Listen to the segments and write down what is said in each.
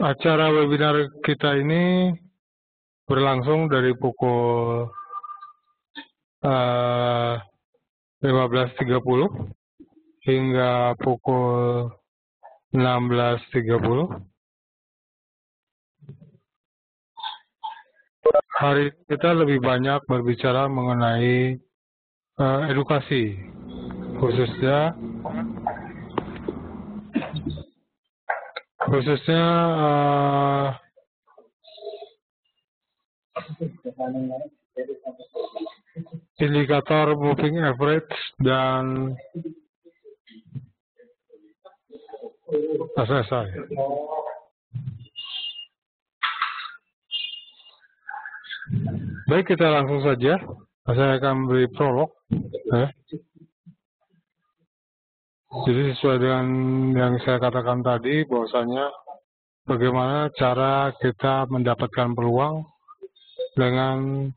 Acara webinar kita ini berlangsung dari pukul 15.30 hingga pukul 16.30. Hari ini kita lebih banyak berbicara mengenai edukasi, khususnya indikator moving average dan SSI. Baik, kita langsung saja. Saya akan beri prolog. Jadi sesuai dengan yang saya katakan tadi, bahwasanya bagaimana cara kita mendapatkan peluang dengan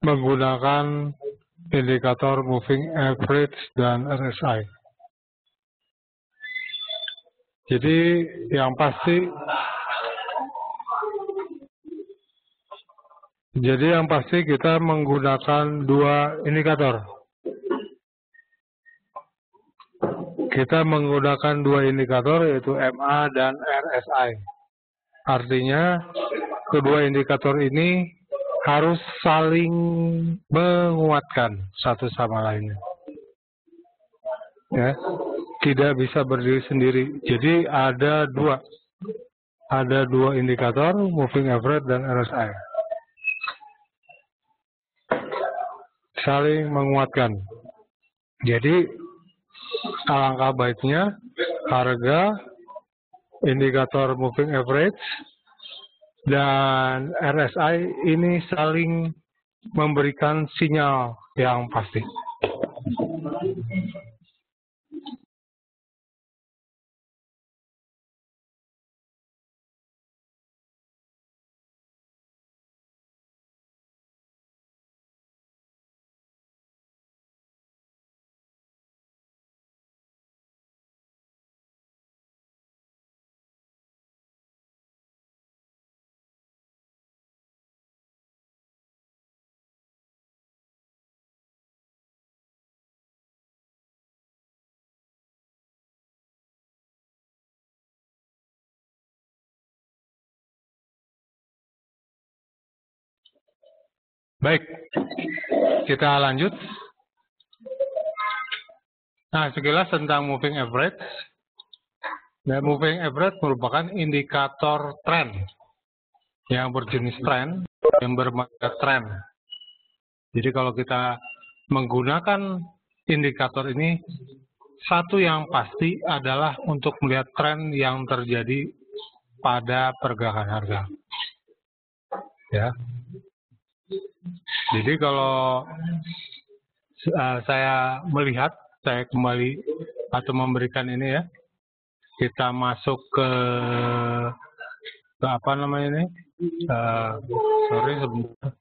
menggunakan indikator moving average dan RSI. Jadi yang pasti kita menggunakan dua indikator. Kita menggunakan dua indikator, yaitu MA dan RSI. Artinya kedua indikator ini harus saling menguatkan satu sama lainnya. Ya, tidak bisa berdiri sendiri. Jadi ada dua indikator, moving average dan RSI. Saling menguatkan. Jadi alangkah baiknya harga indikator moving average dan RSI ini saling memberikan sinyal yang pasti. Baik, kita lanjut. Nah, sekilas tentang moving average. Nah, moving average merupakan indikator tren yang berjenis tren, yang bermakna tren. Jadi kalau kita menggunakan indikator ini, satu yang pasti adalah untuk melihat tren yang terjadi pada pergerakan harga. Ya. Jadi kalau saya kembali atau memberikan ini ya, kita masuk ke apa namanya ini? Sorry sebentar.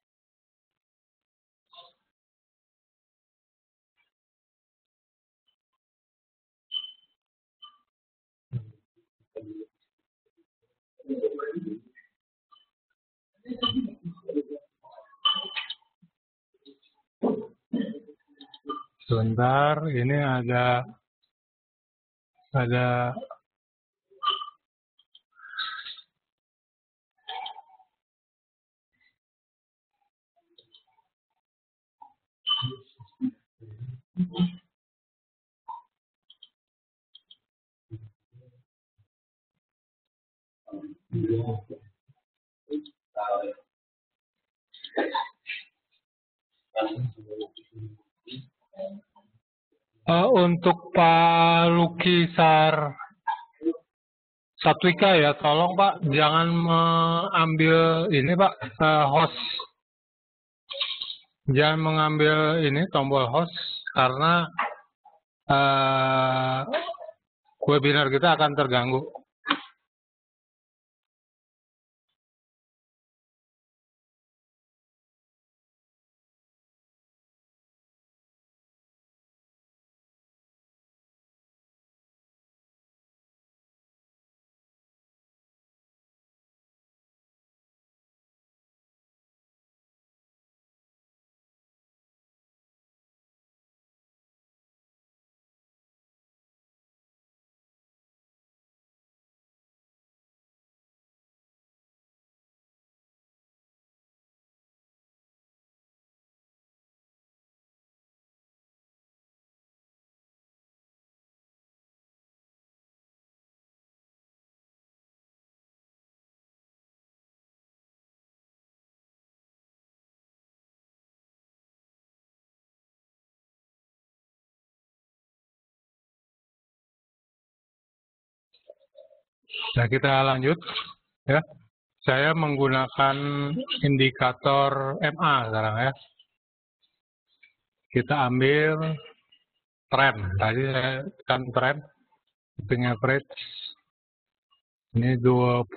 Sebentar, ini ada untuk Pak Lukisar Satwika ya, tolong Pak jangan mengambil ini Pak, host. Jangan mengambil ini tombol host karena webinar kita akan terganggu. Nah, kita lanjut ya. Saya menggunakan indikator MA sekarang ya. Kita ambil tren. Tadi saya tekan tren, moving average. Ini 20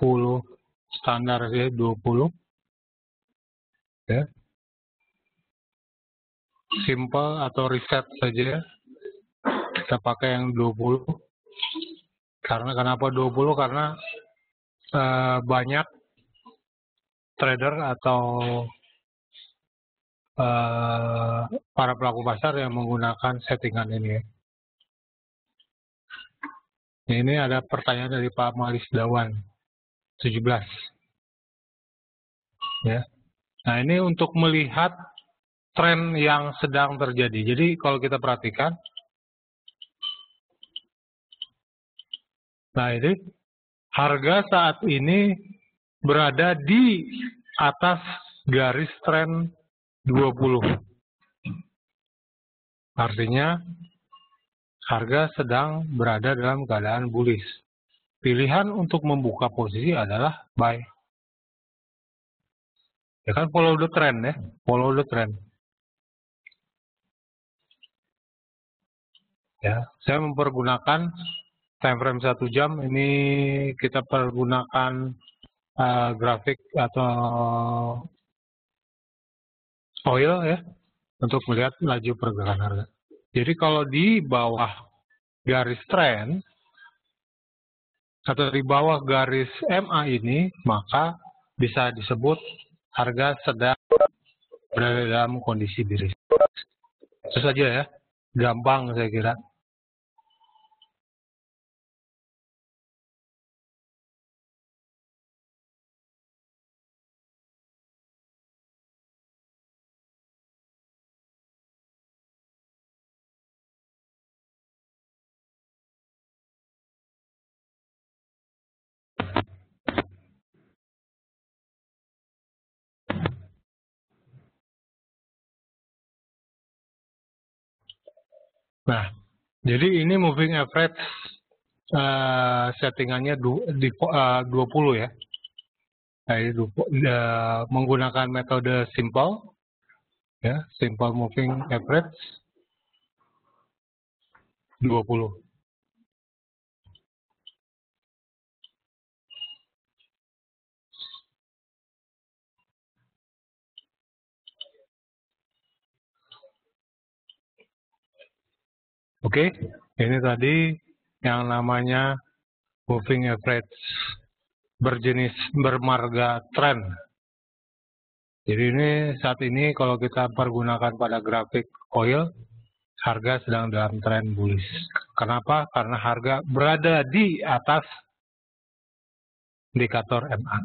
standar ya, 20. Ya. Simple atau reset saja ya. Kita pakai yang 20. Karena kenapa 20? Karena banyak trader atau para pelaku pasar yang menggunakan settingan ini. Ini ada pertanyaan dari Pak Malis Dawan, 17. Ya. Nah, ini untuk melihat tren yang sedang terjadi. Jadi kalau kita perhatikan, nah ini harga saat ini berada di atas garis tren 20. Artinya harga sedang berada dalam keadaan bullish. Pilihan untuk membuka posisi adalah buy. Ya kan, follow the trend ya, follow the trend. Ya, saya mempergunakan time frame 1 jam. Ini kita pergunakan grafik atau oil ya, untuk melihat laju pergerakan harga. Jadi kalau di bawah garis trend atau di bawah garis MA ini, maka bisa disebut harga sedang berada dalam kondisi bearish. Itu saja ya, gampang saya kira. Nah, jadi ini moving average settingannya di 20 ya. Nah, ini menggunakan metode simple ya, simple moving average 20. Oke, ini tadi yang namanya moving average berjenis bermarga trend. Jadi ini saat ini kalau kita pergunakan pada grafik oil, harga sedang dalam tren bullish. Kenapa? Karena harga berada di atas indikator MA.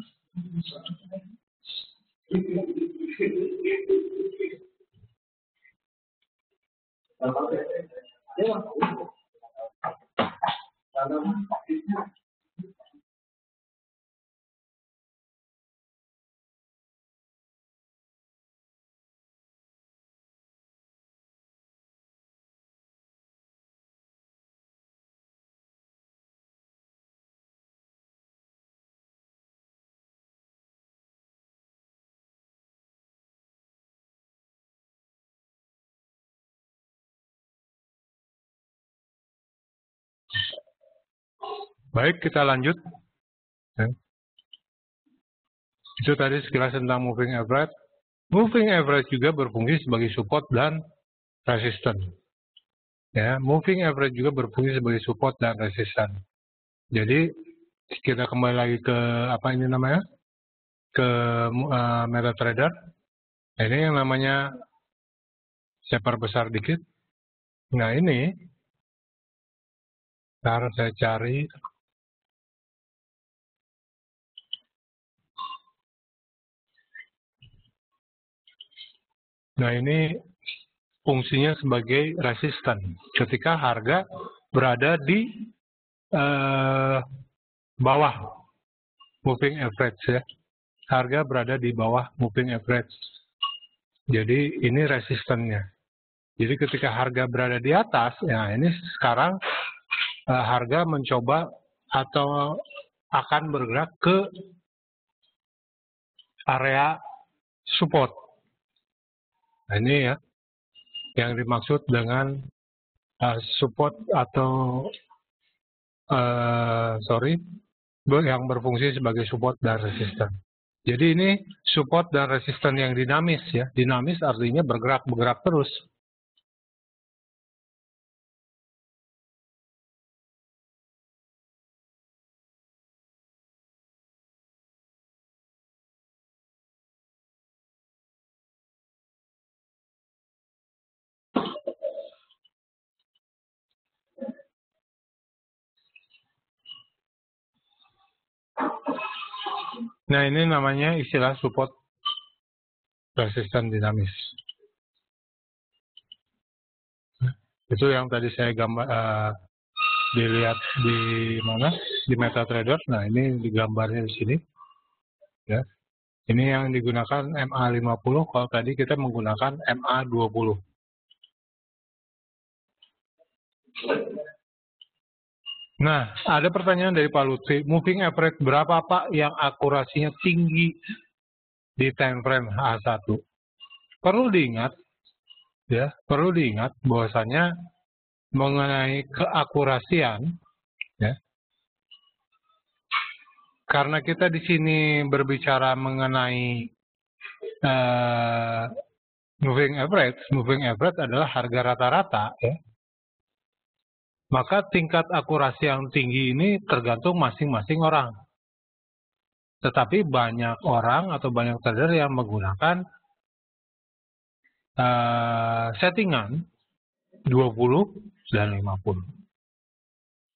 Baik, kita lanjut. Itu tadi sekilas tentang moving average. Moving average juga berfungsi sebagai support dan resistance. Ya, moving average juga berfungsi sebagai support dan resistance. Jadi kita kembali lagi ke apa ini namanya? Ke MetaTrader. Ini yang namanya, saya perbesar dikit. Nah, ini sekarang saya cari. Nah, ini fungsinya sebagai resisten. Ketika harga berada di bawah moving average ya. Harga berada di bawah moving average. Jadi ini resistennya. Jadi ketika harga berada di atas, ya ini sekarang harga mencoba atau akan bergerak ke area support. Nah, ini ya yang dimaksud dengan support atau yang berfungsi sebagai support dan resisten. Jadi ini support dan resisten yang dinamis ya. Dinamis artinya bergerak terus. Nah, ini namanya istilah support resisten dinamis. Itu yang tadi saya dilihat di mana? Di MetaTrader. Nah, ini digambarnya di sini. Ya. Ini yang digunakan MA50, kalau tadi kita menggunakan MA20. Nah, ada pertanyaan dari Pak Lutfi, moving average berapa Pak yang akurasinya tinggi di time frame H1? Perlu diingat bahwasanya mengenai keakurasian, ya, karena kita di sini berbicara mengenai moving average adalah harga rata-rata, ya. Maka tingkat akurasi yang tinggi ini tergantung masing-masing orang. Tetapi banyak orang atau banyak trader yang menggunakan settingan 20 dan 50.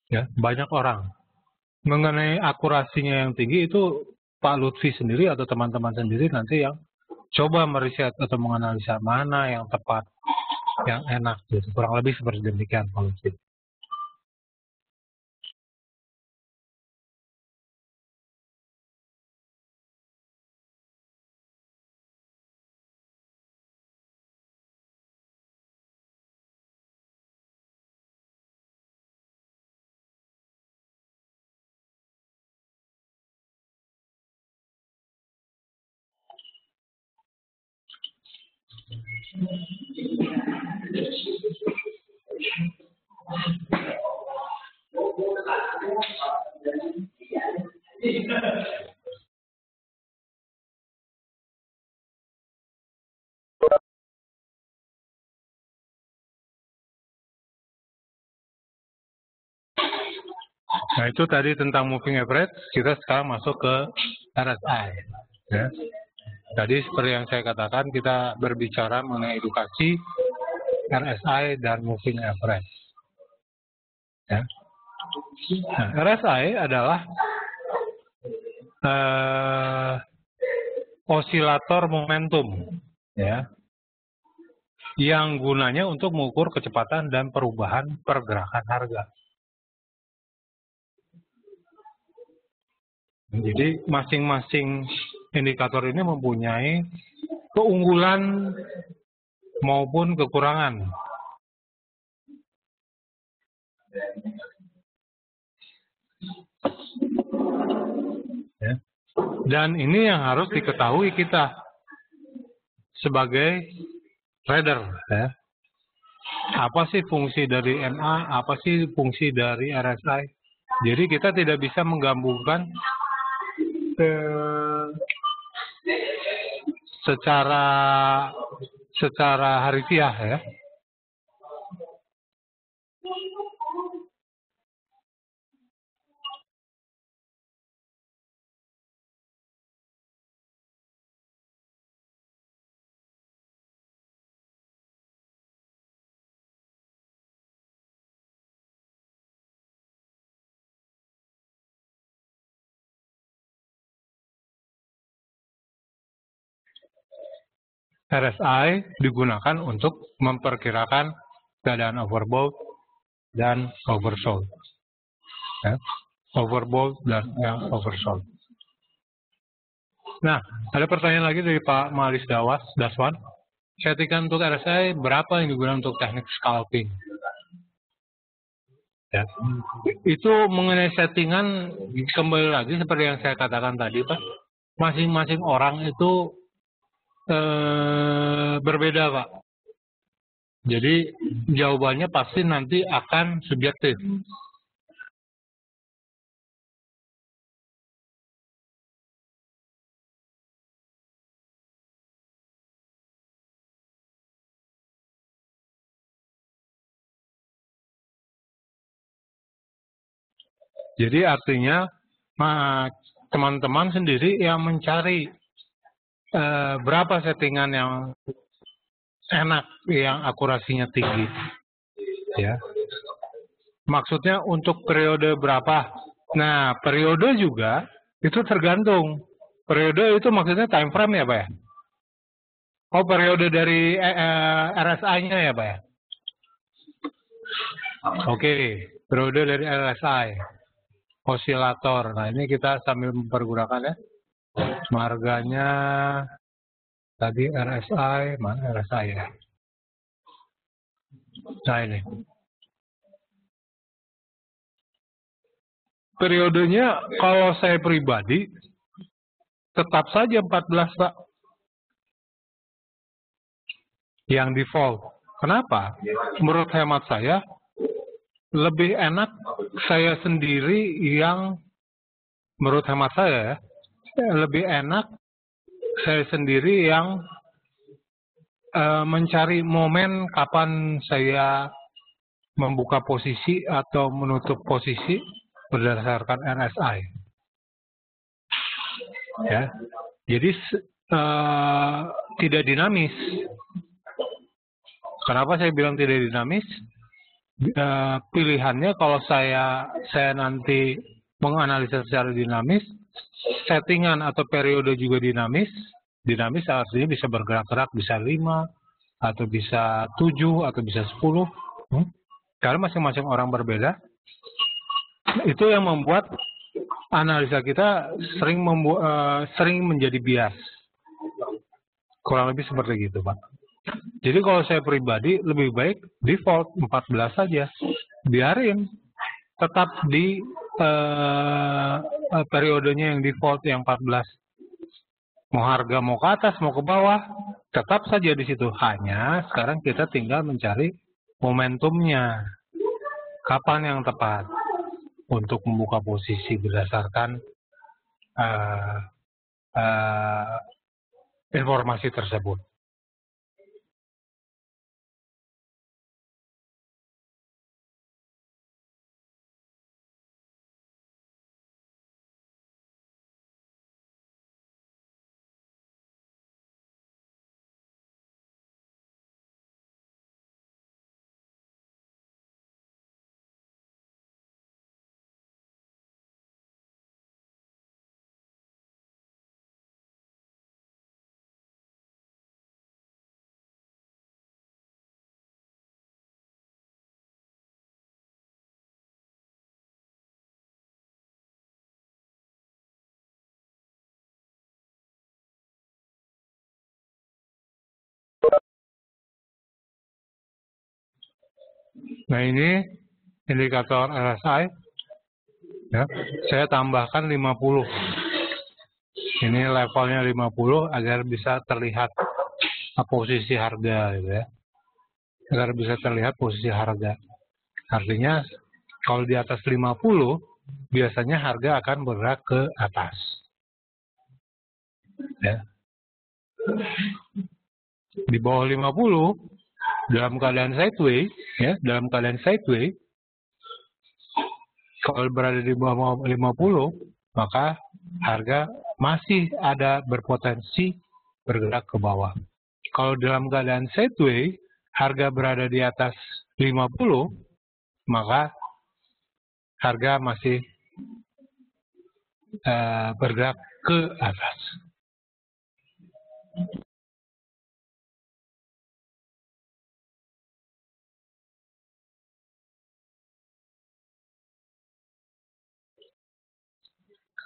Ya, banyak orang. Mengenai akurasinya yang tinggi itu Pak Lutfi sendiri atau teman-teman sendiri nanti yang coba meriset atau menganalisa mana yang tepat, yang enak. Gitu. Kurang lebih seperti demikian Pak Lutfi. Nah, itu tadi tentang moving average, kita sekarang masuk ke RSI. Ya. Tadi seperti yang saya katakan, kita berbicara mengenai edukasi RSI dan moving average. Ya. Nah, RSI adalah osilator momentum, ya, yang gunanya untuk mengukur kecepatan dan perubahan pergerakan harga. Jadi masing-masing indikator ini mempunyai keunggulan maupun kekurangan. Ya. Dan ini yang harus diketahui kita sebagai trader. Ya. Apa sih fungsi dari MA, apa sih fungsi dari RSI? Jadi kita tidak bisa menggabungkan secara harfiah, ya. RSI digunakan untuk memperkirakan keadaan overbought dan oversold. Ya. Overbought dan yang oversold. Nah, ada pertanyaan lagi dari Pak Malis Daswan. Settingan untuk RSI berapa yang digunakan untuk teknik scalping? Ya. Itu mengenai settingan, kembali lagi seperti yang saya katakan tadi, Pak. Masing-masing orang itu berbeda, Pak. Jadi jawabannya pasti nanti akan subjektif. Jadi artinya teman-teman sendiri yang mencari berapa settingan yang enak, yang akurasinya tinggi. Ya. Maksudnya untuk periode berapa? Nah, periode juga itu tergantung. Periode itu maksudnya time frame ya, Pak ya? Oh, periode dari RSI-nya ya, Pak ya? Oke, periode dari RSI. Osilator. Nah, ini kita sambil mempergunakan ya. Marganya tadi RSI, mana RSI ya? Nah, ini. Periodenya kalau saya pribadi tetap saja 14, Pak. Yang default. Kenapa? Menurut hemat saya, lebih enak saya sendiri yang, menurut hemat saya ya, lebih enak saya sendiri yang mencari momen kapan saya membuka posisi atau menutup posisi berdasarkan RSI. Ya, jadi tidak dinamis. Kenapa saya bilang tidak dinamis? Pilihannya kalau saya nanti menganalisa secara dinamis, settingan atau periode juga dinamis. Dinamis artinya bisa bergerak-gerak, bisa 5, atau bisa 7, atau bisa 10. Karena masing-masing orang berbeda. Itu yang membuat analisa kita sering menjadi bias. Kurang lebih seperti gitu, Pak. Jadi kalau saya pribadi lebih baik default 14 saja. Biarin tetap di periodenya yang default yang 14. Mau harga mau ke atas mau ke bawah, tetap saja di situ. Hanya sekarang kita tinggal mencari momentumnya. Kapan yang tepat untuk membuka posisi berdasarkan informasi tersebut. Nah, ini indikator RSI. Ya, saya tambahkan 50. Ini levelnya 50 agar bisa terlihat posisi harga, gitu ya. Agar bisa terlihat posisi harga. Artinya kalau di atas 50 biasanya harga akan bergerak ke atas. Ya. Di bawah 50 dalam keadaan sideways, ya, dalam keadaan sideways, kalau berada di bawah 50, maka harga masih ada berpotensi bergerak ke bawah. Kalau dalam keadaan sideways, harga berada di atas 50, maka harga masih bergerak ke atas.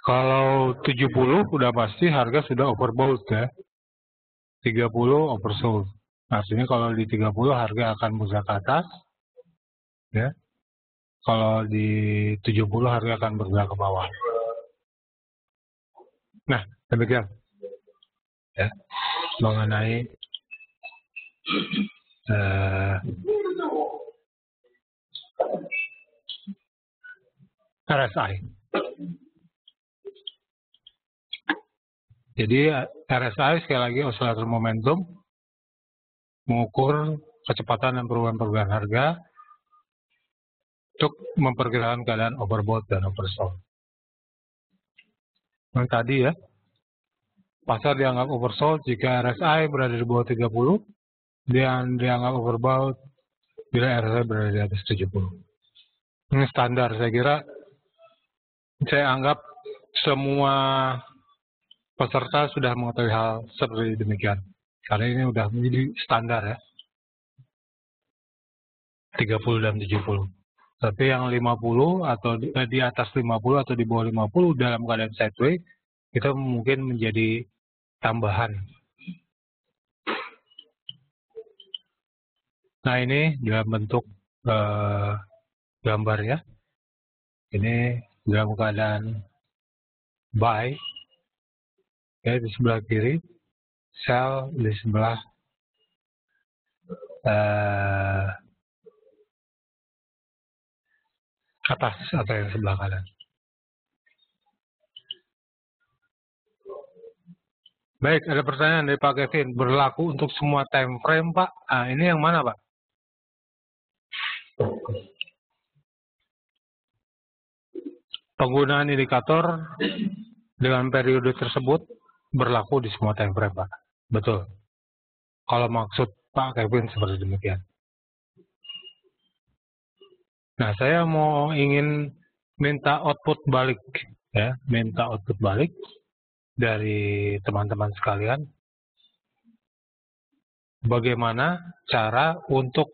Kalau 70 udah pasti harga sudah overbought ya. 30 oversold. Artinya kalau di 30 harga akan bergerak ke atas. Ya. Kalau di 70 harga akan bergerak ke bawah. Nah, demikian ya mengenai RSI. Jadi RSI sekali lagi osilator momentum mengukur kecepatan dan perubahan harga untuk memperkirakan keadaan overbought dan oversold. Yang tadi ya, pasar dianggap oversold jika RSI berada di bawah 30 dan dianggap overbought bila RSI berada di atas 70. Ini standar, saya kira saya anggap semua peserta sudah mengetahui hal seperti demikian. Karena ini sudah menjadi standar ya. 30 dan 70. Tapi yang 50 atau di atas 50 atau di bawah 50 dalam keadaan sideways, kita mungkin menjadi tambahan. Nah ini dalam bentuk gambar ya. Ini dalam keadaan buy ya, di sebelah kiri, sell di sebelah atas atau yang sebelah kanan. Baik, ada pertanyaan dari Pak Kevin. Berlaku untuk semua time frame, Pak? Ah, ini yang mana, Pak? Penggunaan indikator dengan periode tersebut berlaku di semua time frame, Pak. Betul. Kalau maksud Pak Kevin seperti demikian. Nah, saya ingin minta output balik, ya, minta output balik dari teman-teman sekalian. Bagaimana cara untuk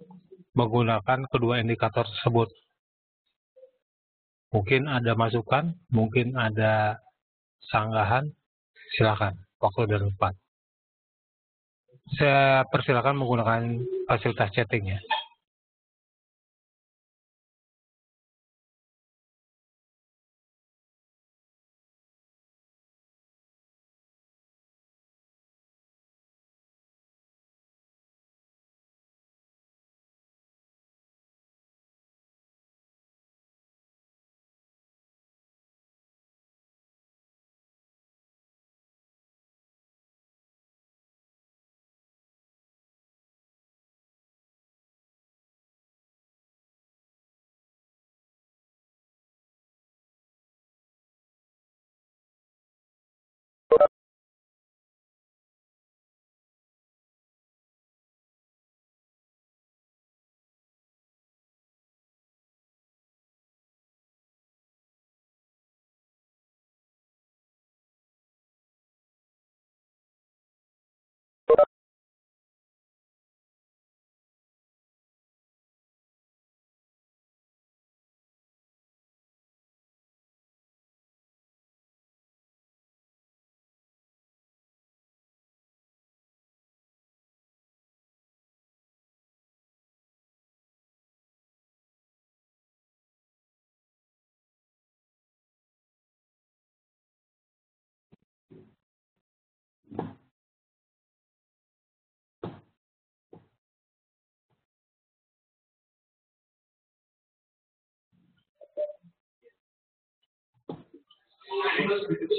menggunakan kedua indikator tersebut? Mungkin ada masukan, mungkin ada sanggahan, silakan. Waktu dan tempat. Saya persilakan menggunakan fasilitas chatting ya.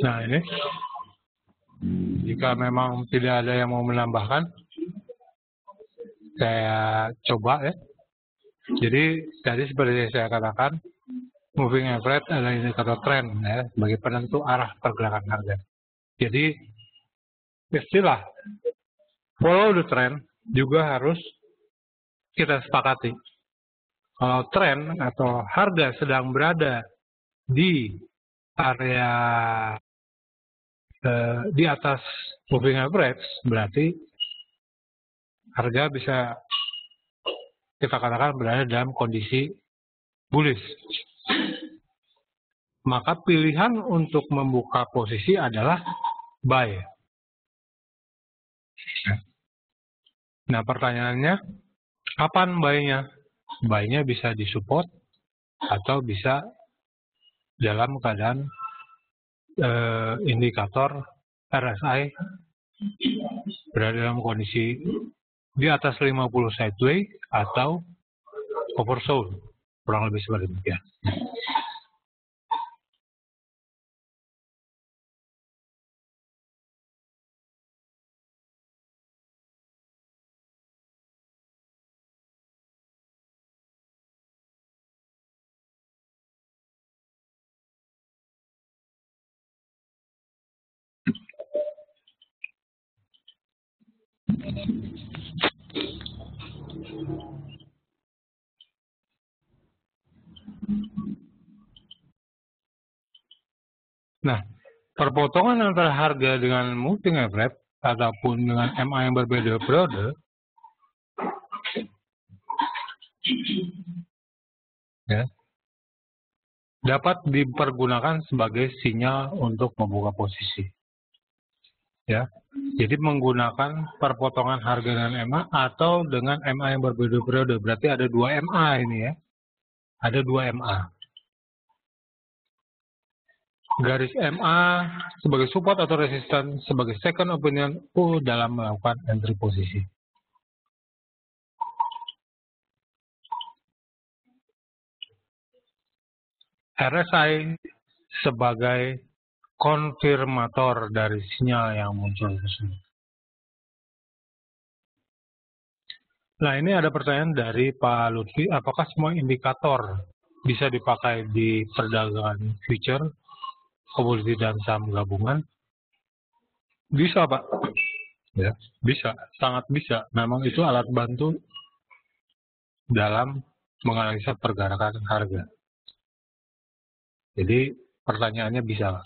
Nah ini, jika memang tidak ada yang mau menambahkan, saya coba ya. Jadi tadi seperti saya katakan, moving average adalah indikator tren ya, sebagai penentu arah pergerakan harga. Jadi istilah follow the trend juga harus kita sepakati. Kalau tren atau harga sedang berada di area di atas moving average, berarti harga bisa kita katakan berada dalam kondisi bullish. Maka pilihan untuk membuka posisi adalah buy. Nah pertanyaannya, kapan buy-nya? Buy-nya bisa di support atau bisa dalam keadaan indikator RSI berada dalam kondisi di atas 50 sideways atau oversold, kurang lebih seperti itu. Nah, perpotongan antara harga dengan moving average ataupun dengan MA yang berbeda periode ya, dapat dipergunakan sebagai sinyal untuk membuka posisi. Ya, jadi menggunakan perpotongan harga dengan MA atau dengan MA yang berbeda periode, berarti ada 2 MA ini ya, ada 2 MA. Garis MA sebagai support atau resistance sebagai second opinion dalam melakukan entry posisi. RSI sebagai konfirmator dari sinyal yang muncul tersebut. Nah, ini ada pertanyaan dari Pak Lutfi, apakah semua indikator bisa dipakai di perdagangan future, komoditi dan saham gabungan? Bisa, Pak. Ya, bisa, sangat bisa. Memang itu alat bantu dalam menganalisa pergerakan harga. Jadi pertanyaannya bisa.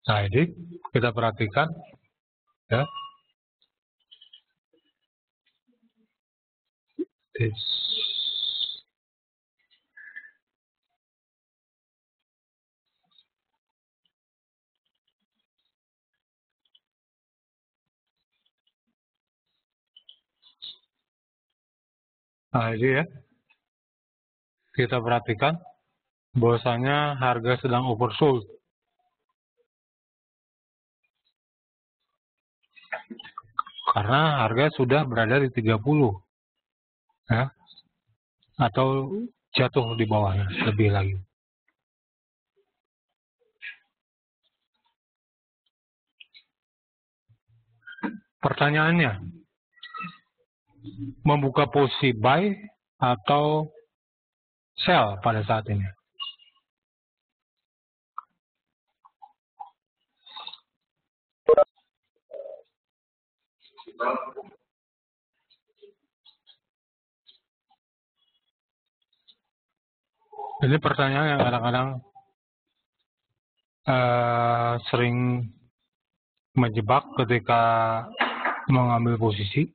Nah, ini kita perhatikan ya. Nah, ini ya. Kita perhatikan bahwasanya harga sedang oversold. Karena harga sudah berada di 30. Ya. Atau jatuh di bawahnya lebih lagi. Pertanyaannya, membuka posisi buy atau sell pada saat ini? Ini pertanyaan yang kadang-kadang sering menjebak ketika mengambil posisi.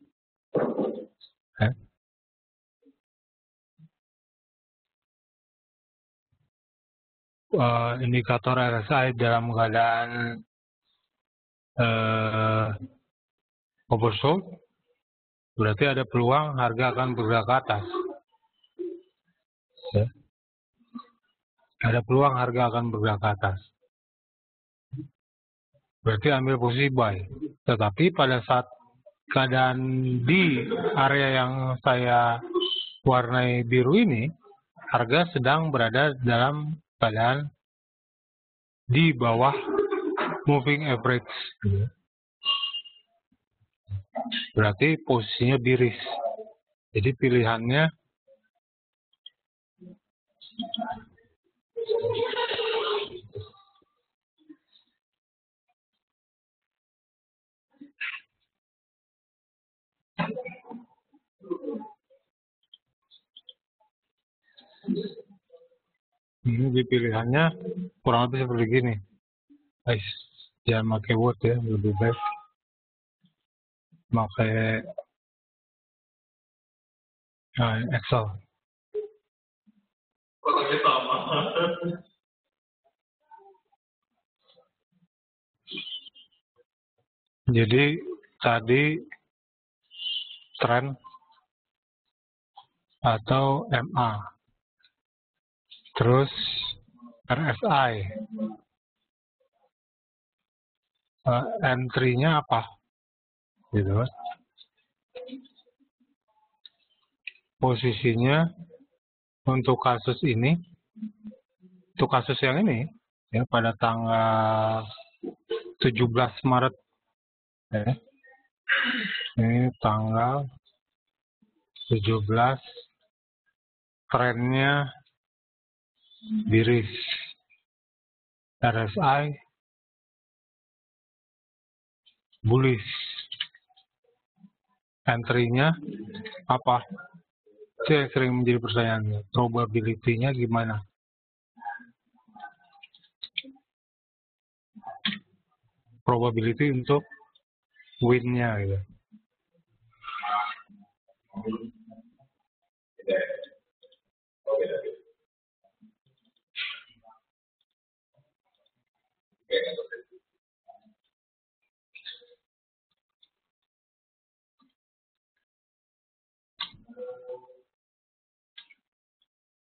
Indikator RSI dalam keadaan oversold, berarti ada peluang harga akan bergerak ke atas. Ya. Ada peluang harga akan bergerak ke atas. Berarti ambil posisi buy. Tetapi pada saat keadaan di area yang saya warnai biru ini, harga sedang berada dalam keadaan di bawah moving average. Berarti posisinya bearish. Jadi pilihannya ini pilihannya kurang lebih seperti gini. Guys, jangan pakai Word ya, lebih baik pakai Excel. Jadi tadi trend atau MA. Terus RSI. Entry-nya apa? Gitu. Posisinya untuk kasus ini, untuk kasus yang ini, ya pada tanggal 17 Maret, ya. Ini tanggal 17, trennya biris. RSI bullish. Entry-nya apa? Itu yang sering menjadi pertanyaannya. Probability-nya gimana? Probability untuk win-nya gitu.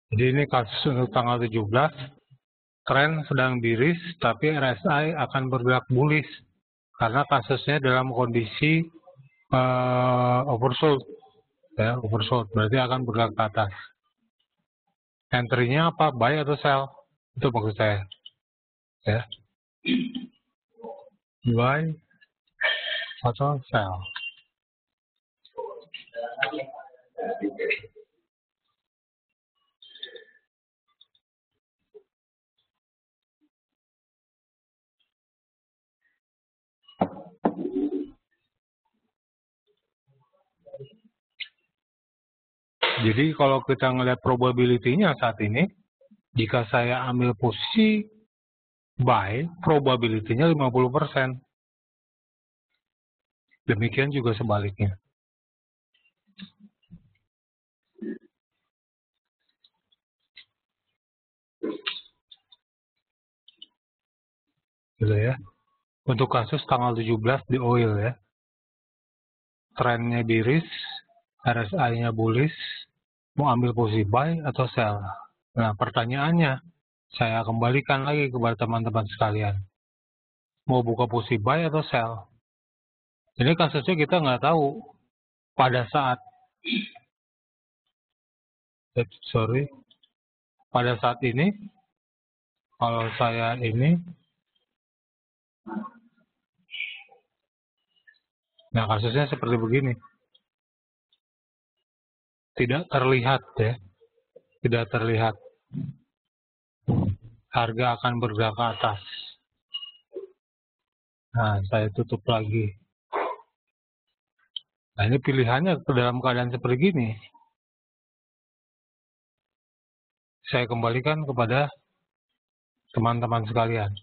Jadi ini kasus untuk tanggal 17, tren sedang biris, tapi RSI akan bergerak bullish karena kasusnya dalam kondisi oversold, ya, oversold berarti akan bergerak ke atas. Entry-nya apa? Buy atau sell? Itu maksud saya, ya. Buy atau sell. Jadi kalau kita ngelihat probability-nya saat ini, jika saya ambil posisi buy, probability-nya 50%. Demikian juga sebaliknya. Gitu ya. Untuk kasus tanggal 17 di oil ya. Trennya biris, RSI-nya bullish, mau ambil posisi buy atau sell. Nah, pertanyaannya, saya kembalikan lagi kepada teman-teman sekalian. Mau buka posisi buy atau sell? Ini kasusnya kita nggak tahu pada saat, pada saat ini, kalau saya ini, nah kasusnya seperti begini. Tidak terlihat ya, tidak terlihat. Harga akan bergerak ke atas. Nah, saya tutup lagi. Nah, ini pilihannya ke dalam keadaan seperti ini. Saya kembalikan kepada teman-teman sekalian.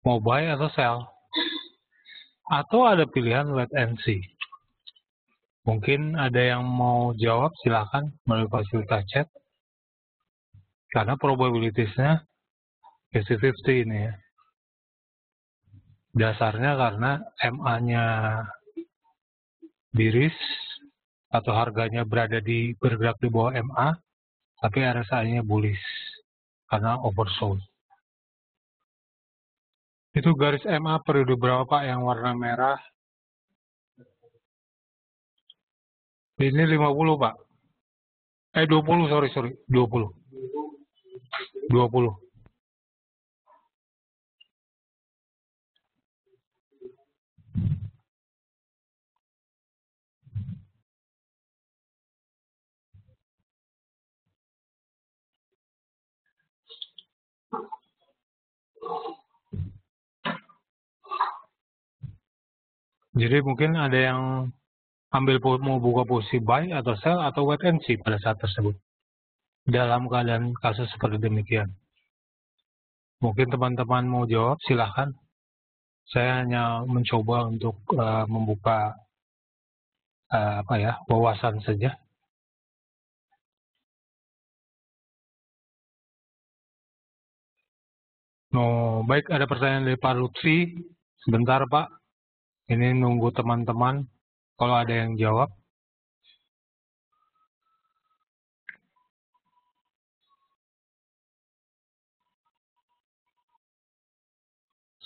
Mau buy atau sell? Atau ada pilihan wait and see. Mungkin ada yang mau jawab, silakan melalui fasilitas chat. Karena probabilitasnya 50-50 ini ya. Dasarnya karena MA-nya biris atau harganya bergerak di bawah MA, tapi RSI-nya bullish karena oversold. Itu garis MA periode berapa Pak yang warna merah? Ini 50 Pak. 20, sorry. 20. Jadi mungkin ada yang mau buka posisi buy atau sell atau wait and see pada saat tersebut. Dalam keadaan kasus seperti demikian. Mungkin teman-teman mau jawab, silahkan. Saya hanya mencoba untuk membuka wawasan saja. Baik, ada pertanyaan dari Pak Lutfi. Sebentar Pak, Ini nunggu teman-teman kalau ada yang jawab.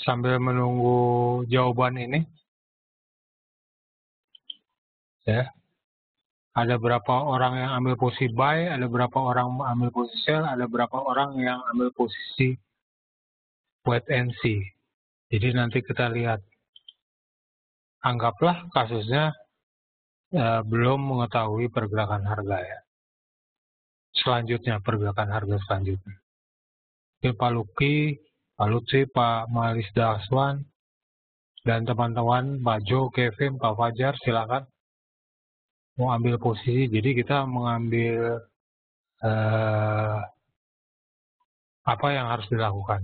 Sambil menunggu jawaban ini, ya. Ada berapa orang yang ambil posisi buy, ada berapa orang ambil posisi sell, ada berapa orang yang ambil posisi wait and see. Jadi nanti kita lihat. Anggaplah kasusnya belum mengetahui pergerakan harga ya. Selanjutnya, pergerakan harga selanjutnya. Oke, Pak Luki, Pak Lutfi, Pak Malis Daswan, dan teman-teman, Pak Jo, Kevin, Pak Fajar, silakan mau ambil posisi. Jadi kita mengambil apa yang harus dilakukan.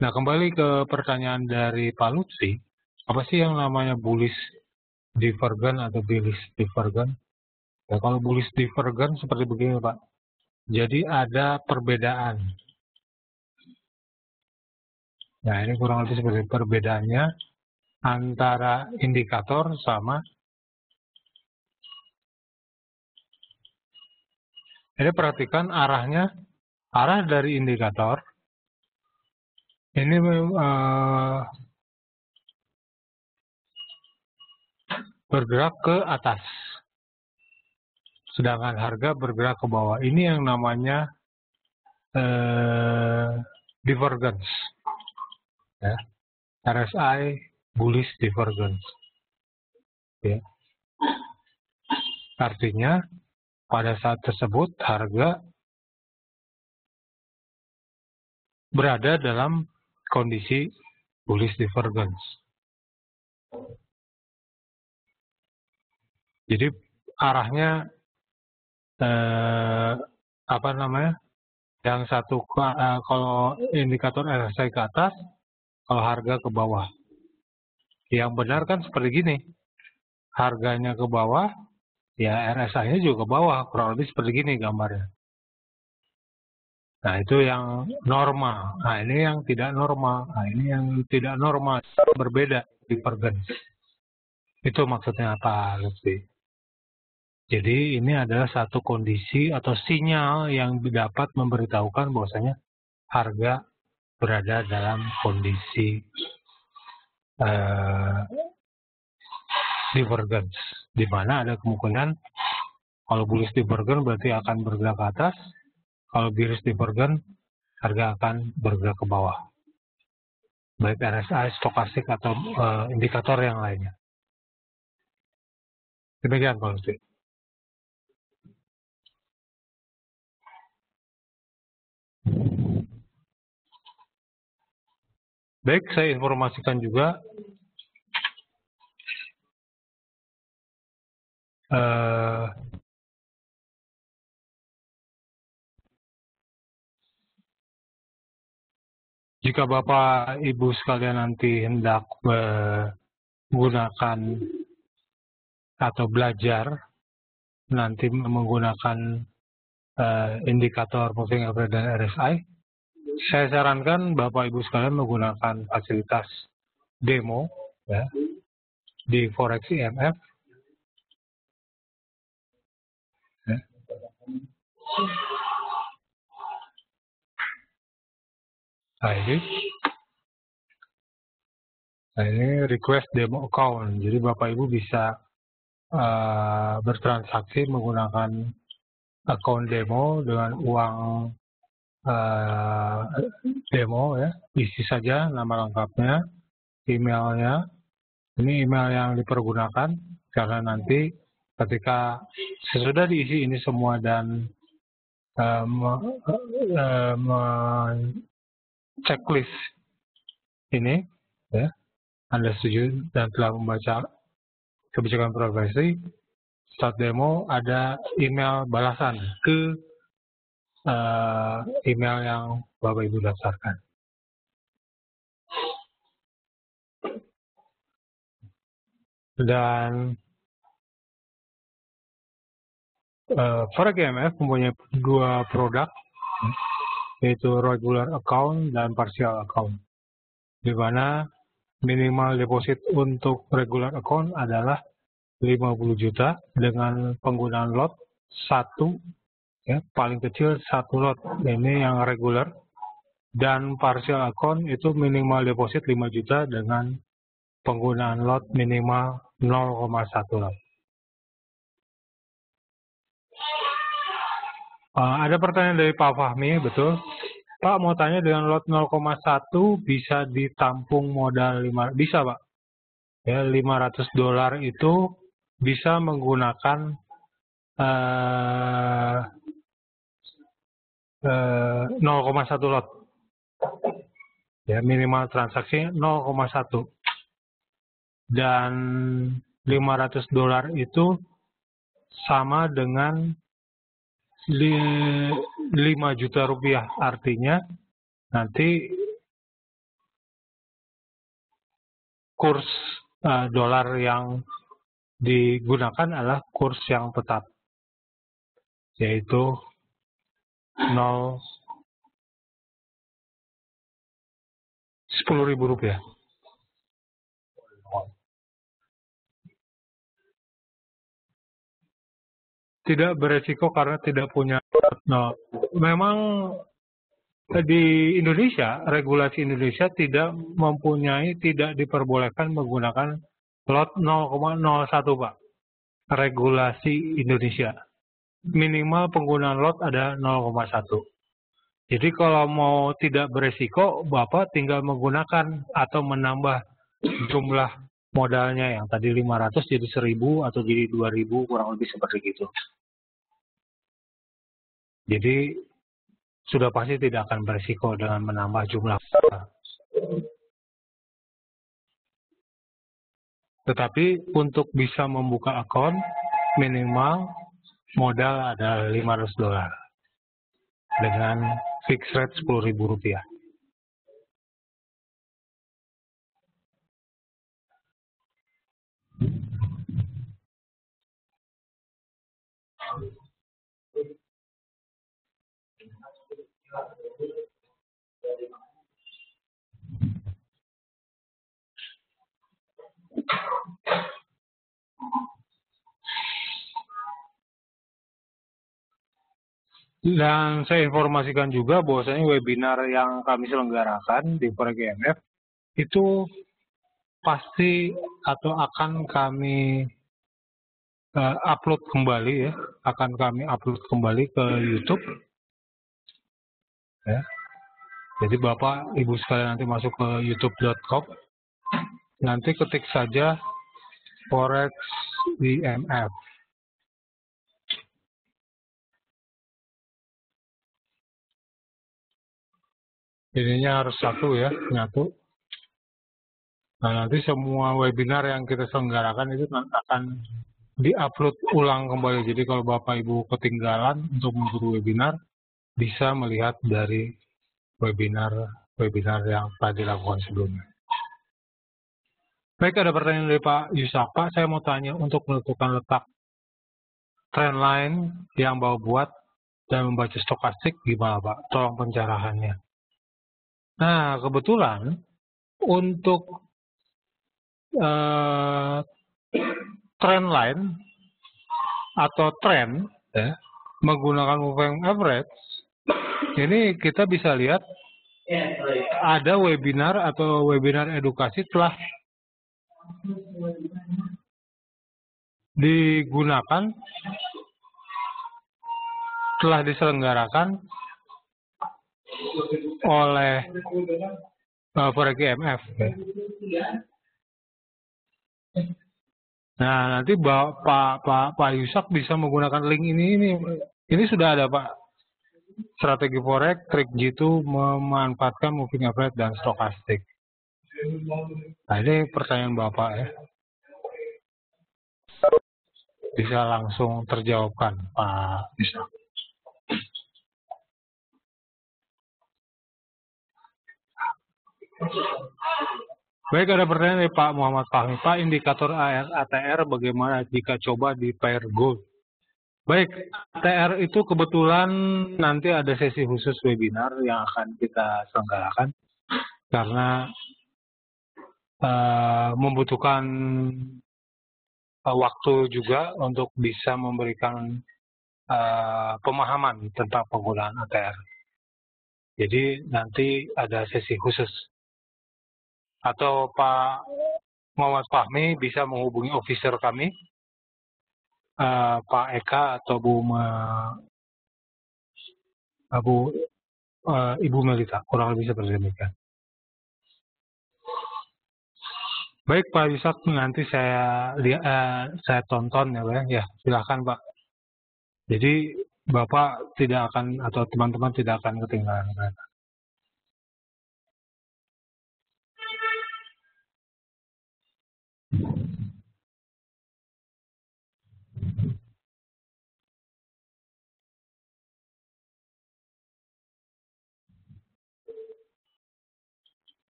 Nah, kembali ke pertanyaan dari Pak Lutfi, apa sih yang namanya bullish divergence atau bearish divergence? Ya, kalau bullish divergence seperti begini, Pak. Jadi ada perbedaan. Nah, ini kurang lebih seperti perbedaannya antara indikator sama. Jadi perhatikan arahnya, arah dari indikator ini bergerak ke atas, sedangkan harga bergerak ke bawah. Ini yang namanya divergence, ya. RSI bullish divergence. Ya. Artinya pada saat tersebut harga berada dalam kondisi bullish divergence. Jadi arahnya apa namanya? Yang satu kalau indikator RSI ke atas, kalau harga ke bawah. Yang benar kan seperti gini. Harganya ke bawah, ya RSI-nya juga ke bawah, kurang lebih seperti gini gambarnya. Nah, itu yang normal. Nah, ini yang tidak normal. Nah, ini yang tidak normal, berbeda divergence. Itu maksudnya apa, Lutfi? Jadi ini adalah satu kondisi atau sinyal yang dapat memberitahukan bahwasanya harga berada dalam kondisi divergence, di mana ada kemungkinan kalau bullish divergence berarti akan bergerak ke atas, kalau bearish divergence harga akan bergerak ke bawah, baik RSI, stokastik atau indikator yang lainnya. Demikian Pak Lutfi. Baik, saya informasikan juga jika Bapak Ibu sekalian nanti hendak menggunakan atau belajar nanti menggunakan indikator moving average dan RSI, saya sarankan Bapak Ibu sekalian menggunakan fasilitas demo ya, di Forex IMF. Ya. Nah, ini request demo account. Jadi Bapak Ibu bisa bertransaksi menggunakan account demo dengan uang demo ya, isi saja nama lengkapnya, emailnya. Ini email yang dipergunakan karena nanti ketika sesudah diisi ini semua dan checklist ini, ya, Anda setuju dan telah membaca kebijakan profesi, start demo ada email balasan ke email yang Bapak Ibu daftarkan. Dan Forex IMF mempunyai dua produk, yaitu regular account dan partial account, di mana minimal deposit untuk regular account adalah 50 juta dengan penggunaan lot 1, ya, paling kecil 1 lot, ini yang regular. Dan partial account itu minimal deposit 5 juta dengan penggunaan lot minimal 0,1 lot. Ada pertanyaan dari Pak Fahmi, betul. Pak mau tanya, dengan lot 0,1 bisa ditampung modal 5, bisa Pak. Ya, $500 itu bisa menggunakan 0,1 lot. Ya, minimal transaksi 0,1. Dan $500 itu sama dengan 5 juta rupiah. Artinya nanti kurs dolar yang digunakan adalah kurs yang tetap, yaitu 10.000 rupiah. Tidak beresiko karena tidak punya. Memang di Indonesia, regulasi Indonesia tidak diperbolehkan menggunakan lot 0,01 Pak. Regulasi Indonesia. Minimal penggunaan lot ada 0,1. Jadi kalau mau tidak beresiko, Bapak tinggal menggunakan atau menambah jumlah modalnya yang tadi 500 jadi 1.000 atau jadi 2.000, kurang lebih seperti itu. Jadi sudah pasti tidak akan beresiko dengan menambah jumlah. Tetapi untuk bisa membuka akun minimal modal ada $500 dengan fixed rate 10.000 rupiah. Dan saya informasikan juga bahwasanya webinar yang kami selenggarakan di Forex IMF itu pasti atau akan kami upload kembali, ya, akan kami upload kembali ke YouTube. Ya. Jadi Bapak Ibu sekalian nanti masuk ke youtube.com, nanti ketik saja Forex IMF. Ininya harus satu, ya, nyatu. Nah, nanti semua webinar yang kita selenggarakan itu akan di-upload ulang kembali. Jadi kalau Bapak Ibu ketinggalan untuk mengikuti webinar, bisa melihat dari webinar yang telah dilakukan sebelumnya. Baik, ada pertanyaan dari Pak Yusak. Pak, saya mau tanya, untuk menentukan letak trendline yang Bapak buat dan membaca stokastik gimana Pak? Tolong pencerahannya. Nah, kebetulan untuk trendline atau trend, ya, menggunakan moving average, ini kita bisa lihat ada webinar atau webinar edukasi telah digunakan, telah diselenggarakan oleh Forex IMF. Nah, nanti Pak Yusak bisa menggunakan link ini sudah ada Pak. Strategi Forex, trik G2 memanfaatkan moving average dan stokastik. Nah, ini pertanyaan Bapak, ya. Bisa langsung terjawabkan Pak Yusak. Baik, ada pertanyaan dari Pak Muhammad Fahmi. Pak, indikator ATR bagaimana jika coba di pair gold? Baik, ATR itu kebetulan nanti ada sesi khusus webinar yang akan kita selenggarakan. Karena membutuhkan waktu juga untuk bisa memberikan pemahaman tentang penggunaan ATR. Jadi nanti ada sesi khusus. Atau Pak Muhammad Fahmi bisa menghubungi officer kami, Pak Eka atau Ibu Melita, kurang lebih seperti demikian. Baik Pak Yusak, nanti saya tonton ya Pak. Ya, silakan Pak. Jadi Bapak tidak akan atau teman-teman tidak akan ketinggalan kereta.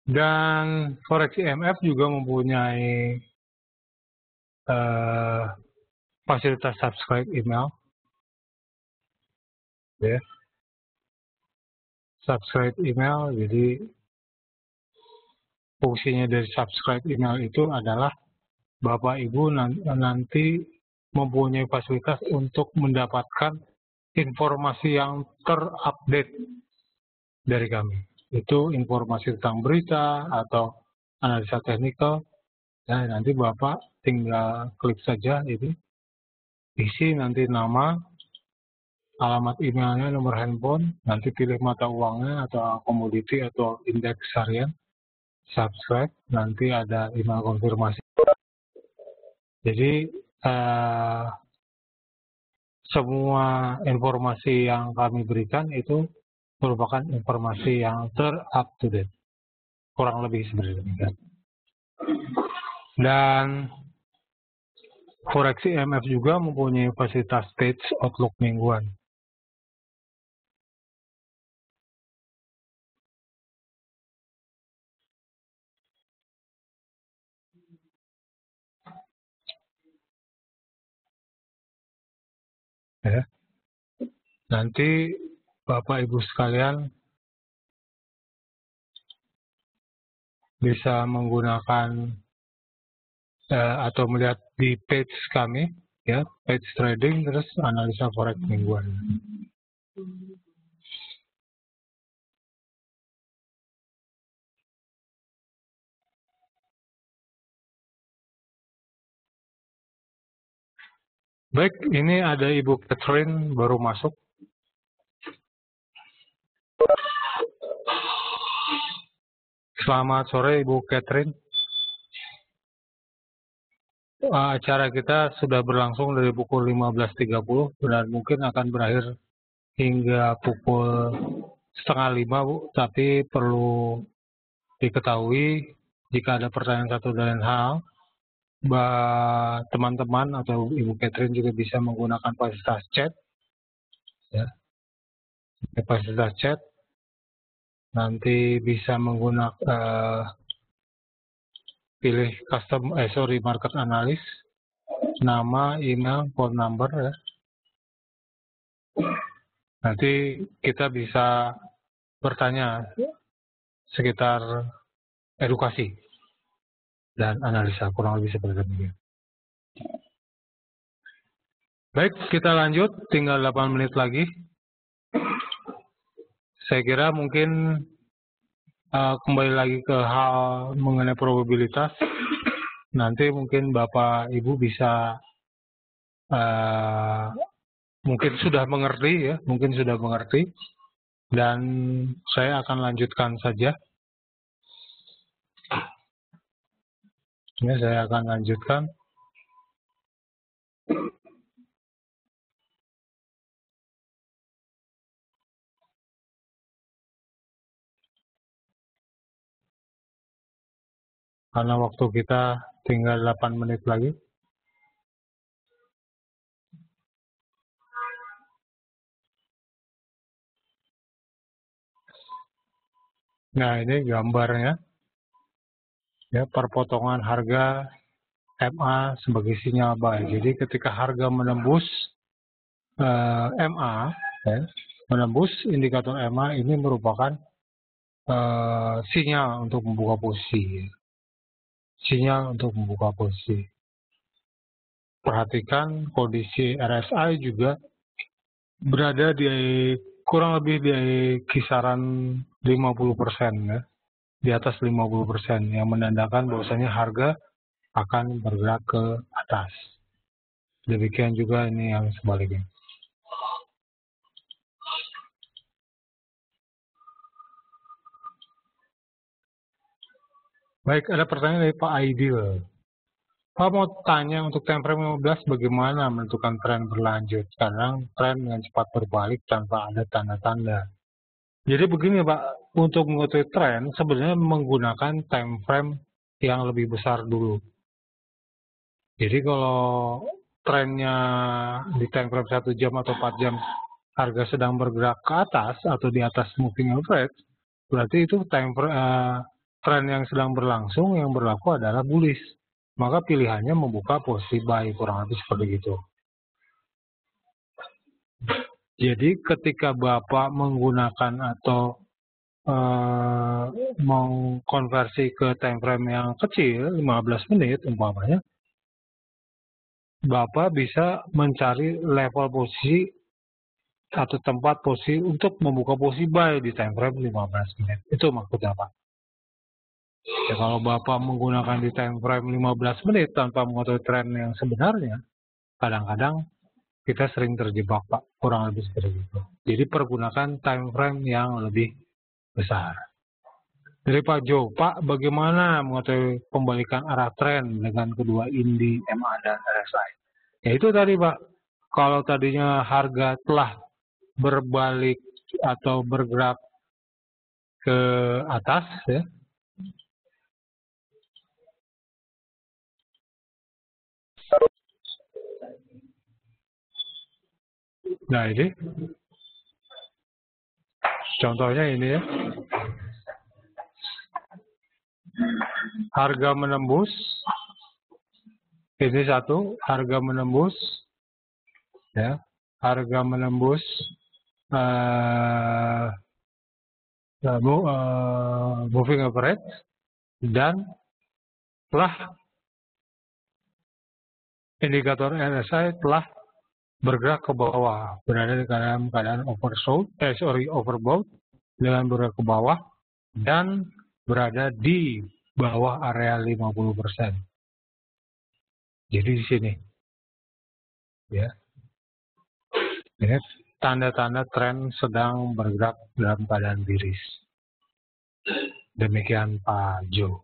Dan Forex IMF juga mempunyai fasilitas subscribe email, ya. Subscribe email, jadi fungsinya dari subscribe email itu adalah Bapak Ibu nanti mempunyai fasilitas untuk mendapatkan informasi yang terupdate dari kami. Itu informasi tentang berita atau analisa teknikal. Ya, nanti Bapak tinggal klik saja ini, isi nanti nama, alamat emailnya, nomor handphone, nanti pilih mata uangnya atau komoditi atau indeks harian, subscribe, nanti ada email konfirmasi. Jadi semua informasi yang kami berikan itu merupakan informasi yang ter-up-to-date. Kurang lebih seperti itu. Dan Forex IMF juga mempunyai fasilitas page outlook mingguan. Ya. Nanti Bapak Ibu sekalian bisa menggunakan atau melihat di page kami, ya, page trading terus analisa forex mingguan. Baik, ini ada Ibu Catherine baru masuk. Selamat sore Ibu Catherine. Acara kita sudah berlangsung dari pukul 15.30 dan mungkin akan berakhir hingga pukul 4:30 Bu, tapi perlu diketahui jika ada pertanyaan satu dan lain hal, teman-teman atau Ibu Catherine juga bisa menggunakan fasilitas chat, ya. Fasilitas chat nanti bisa menggunakan pilih market analyst, nama, email, phone number, ya. Nanti kita bisa bertanya sekitar edukasi dan analisa, kurang lebih seperti itu. Baik, kita lanjut, tinggal 8 menit lagi. Saya kira mungkin kembali lagi ke hal mengenai probabilitas. Nanti mungkin Bapak Ibu bisa mungkin sudah mengerti, ya, dan saya akan lanjutkan saja. Ya, saya akan lanjutkan. Karena waktu kita tinggal 8 menit lagi. Nah, ini gambarnya. Ya, perpotongan harga MA sebagai sinyal buy. Jadi ketika harga menembus MA, ya, menembus indikator MA, ini merupakan sinyal untuk membuka posisi. sinyal untuk membuka posisi. Perhatikan kondisi RSI juga berada di kurang lebih di kisaran 50% ya, di atas 50%, yang menandakan bahwasanya harga akan bergerak ke atas. Demikian juga ini yang sebaliknya. Baik, ada pertanyaan dari Pak Aidil. Pak mau tanya untuk time frame 15 bagaimana menentukan tren berlanjut? Kadang tren dengan cepat berbalik tanpa ada tanda-tanda. Jadi begini Pak, untuk mengetahui tren sebenarnya menggunakan time frame yang lebih besar dulu. Jadi kalau trennya di time frame 1 jam atau 4 jam harga sedang bergerak ke atas atau di atas moving average, berarti itu tren yang sedang berlangsung yang berlaku adalah bullish. Maka pilihannya membuka posisi buy, kurang lebih seperti itu. Jadi ketika Bapak menggunakan atau mengkonversi ke time frame yang kecil, 15 menit umpamanya, Bapak bisa mencari level posisi atau tempat posisi untuk membuka posisi buy di time frame 15 menit. Itu maksudnya Pak. Ya, kalau Bapak menggunakan di time frame 15 menit tanpa mengetahui tren yang sebenarnya, kadang-kadang kita sering terjebak Pak, kurang lebih seperti itu. Jadi pergunakan time frame yang lebih besar. Dari Pak Jo, Pak bagaimana mengetahui pembalikan arah tren dengan kedua indi MA dan RSI? Ya itu tadi Pak, kalau tadinya harga telah berbalik atau bergerak ke atas ya, nah ini contohnya ini ya, harga menembus, ini satu, harga menembus ya, harga menembus moving average dan telah indikator RSI telah bergerak ke bawah, berada dalam keadaan overbought dengan bergerak ke bawah dan berada di bawah area 50%. Jadi di sini ya. Ini tanda-tanda tren sedang bergerak dalam keadaan bearish. Demikian Pak Jo.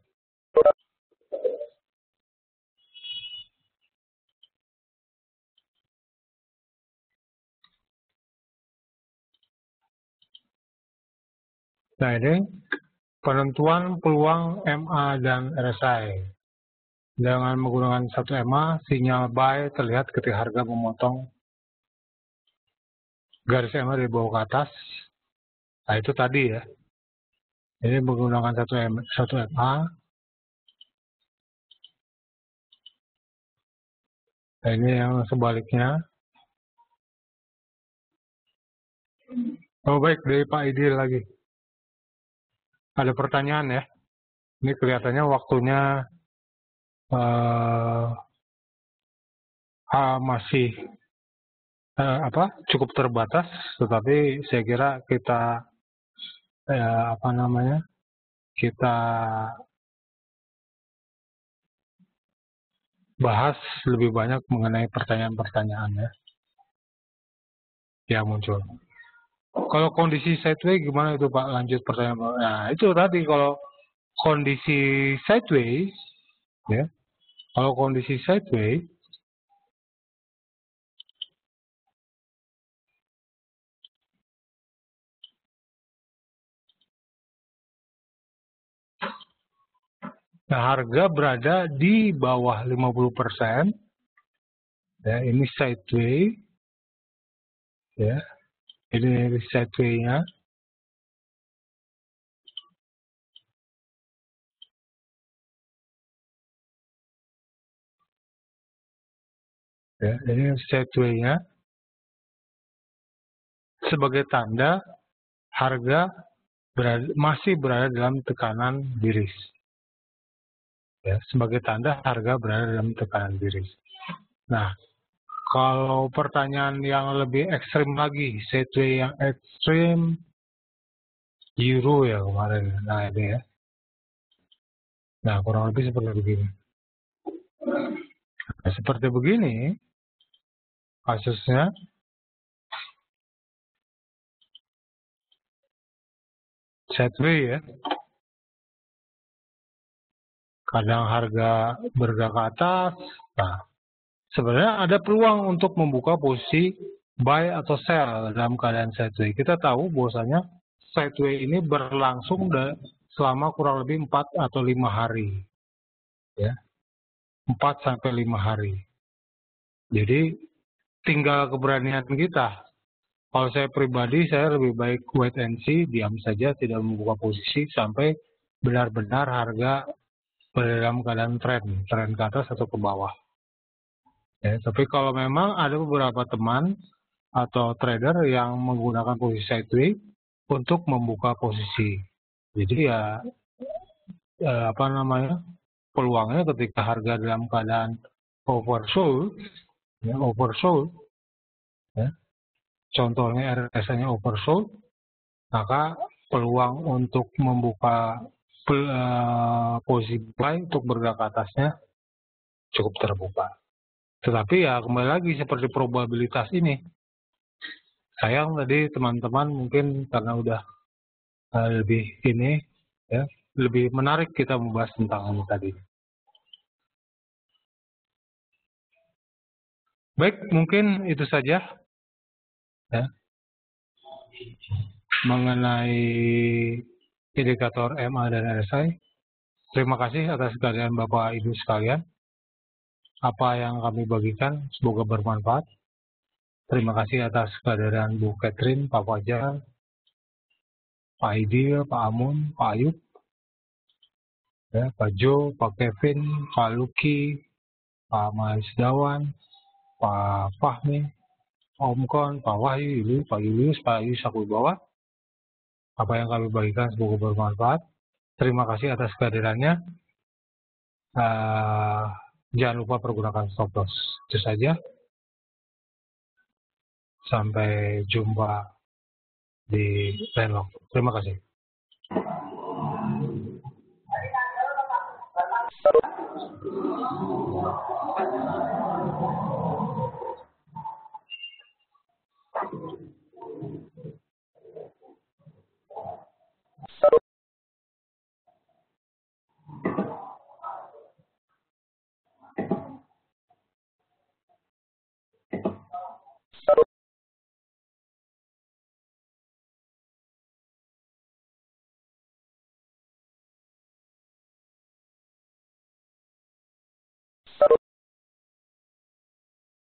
Nah ini penentuan peluang MA dan RSI. Dengan menggunakan satu MA, sinyal buy terlihat ketika harga memotong garis MA dari bawah ke atas. Nah itu tadi ya. Ini menggunakan satu MA. Nah, ini yang sebaliknya. Oh baik, dari Pak Idil lagi. Ada pertanyaan ya. Ini kelihatannya waktunya masih cukup terbatas, tetapi saya kira kita kita bahas lebih banyak mengenai pertanyaan-pertanyaan ya yang muncul. Kalau kondisi sideways gimana itu Pak? Lanjut pertanyaan. Nah itu tadi kalau kondisi sideways ya, kalau kondisi sideways nah, harga berada di bawah 50%. Ya, ini sideways. Ya, ini sideways-nya. Ya, ini sideways-nya. Sebagai tanda harga masih berada dalam tekanan bearish. Ya, sebagai tanda harga berada dalam tekanan tiris. Nah, kalau pertanyaan yang lebih ekstrim lagi, sideways yang ekstrim, euro ya kemarin. Nah, ini ya. Nah, kurang lebih seperti begini. Nah, seperti begini, kasusnya sideways ya. Kadang harga bergerak ke atas. Nah, sebenarnya ada peluang untuk membuka posisi buy atau sell dalam keadaan sideways. Kita tahu bahwasanya sideways ini berlangsung selama kurang lebih 4 atau 5 hari. Ya. 4 sampai 5 hari. Jadi tinggal keberanian kita. Kalau saya pribadi, saya lebih baik wait and see, diam saja, tidak membuka posisi sampai benar-benar harga dalam keadaan tren ke atas atau ke bawah. Ya, tapi kalau memang ada beberapa teman atau trader yang menggunakan posisi sideways untuk membuka posisi. Jadi ya peluangnya ketika harga dalam keadaan oversold, ya, contohnya RSI-nya oversold, maka peluang untuk membuka posisi buy untuk bergerak ke atasnya cukup terbuka. Tetapi ya kembali lagi seperti probabilitas ini. Sayang tadi teman-teman mungkin karena udah lebih ini ya, lebih menarik kita membahas tentang ini tadi. Baik, mungkin itu saja ya, mengenai indikator MA dan RSI. Terima kasih atas kehadiran Bapak Ibu sekalian. Apa yang kami bagikan semoga bermanfaat. Terima kasih atas kehadiran Bu Catherine, Pak Fajar, Pak Idil, Pak Amun, Pak Ayub, ya, Pak Jo, Pak Kevin, Pak Luki, Pak Maisdawan, Pak Fahmi, Om Kon, Pak Wahyu, Pak Julius, Pak Yusak Wibawa. Apa yang kami bagikan semoga bermanfaat. Terima kasih atas kehadirannya. Jangan lupa pergunakan stop loss. Itu saja. Sampai jumpa di lain waktu. Terima kasih.